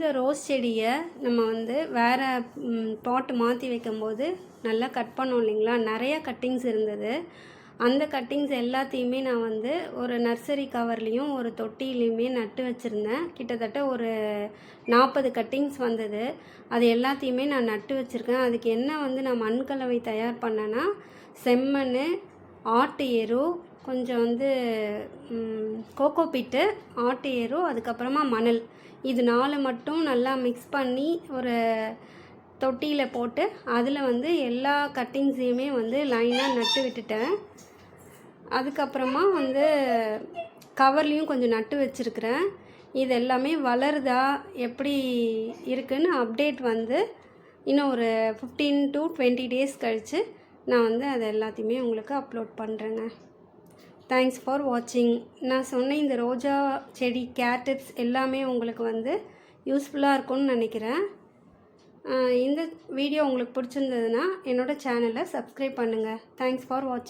இந்த ரோஸ் செடியை நம்ம வந்து வேறு பாட்டு மாற்றி வைக்கும்போது நல்லா கட் பண்ணோம் இல்லைங்களா, நிறையா கட்டிங்ஸ் இருந்தது. அந்த கட்டிங்ஸ் எல்லாத்தையுமே நான் வந்து ஒரு நர்சரி கவர்லேயும் ஒரு தொட்டிலையுமே நட்டு வச்சுருந்தேன். கிட்டத்தட்ட ஒரு 40 கட்டிங்ஸ் வந்தது. அது எல்லாத்தையுமே நான் நட்டு வச்சுருக்கேன். அதுக்கு என்ன வந்து நான் மண்கலவை தயார் பண்ணேன்னா, செம்மண், ஆட்டு எரு, கொஞ்சம் வந்து கோகோ பிட்டு, ஆட்டு எரு, அதுக்கப்புறமா மணல், இது 4 மட்டும் நல்லா மிக்ஸ் பண்ணி ஒரு தொட்டியில் போட்டு அதில் வந்து எல்லா கட்டிங்ஸையுமே வந்து லைனாக நட்டு விட்டுட்டேன். அதுக்கப்புறமா வந்து கவர்லேயும் கொஞ்சம் நட்டு வச்சுருக்கிறேன். இது எல்லாமே வளருதா எப்படி இருக்குன்னு அப்டேட் வந்து இன்னும் ஒரு 15 to 20 days கழித்து நான் வந்து அதை எல்லாத்தையுமே உங்களுக்கு அப்லோட் பண்ணுறேங்க. தேங்க்ஸ் ஃபார் வாட்சிங். நான் சொன்ன இந்த ரோஜா செடி கேர் டிப்ஸ் எல்லாமே உங்களுக்கு வந்து யூஸ்ஃபுல்லாக இருக்கும்னு நினைக்கிறேன். இந்த வீடியோ உங்களுக்கு பிடிச்சிருந்ததுன்னா என்னோடய சேனலை சப்ஸ்கிரைப் பண்ணுங்கள். தேங்க்ஸ் ஃபார் வாட்சிங்.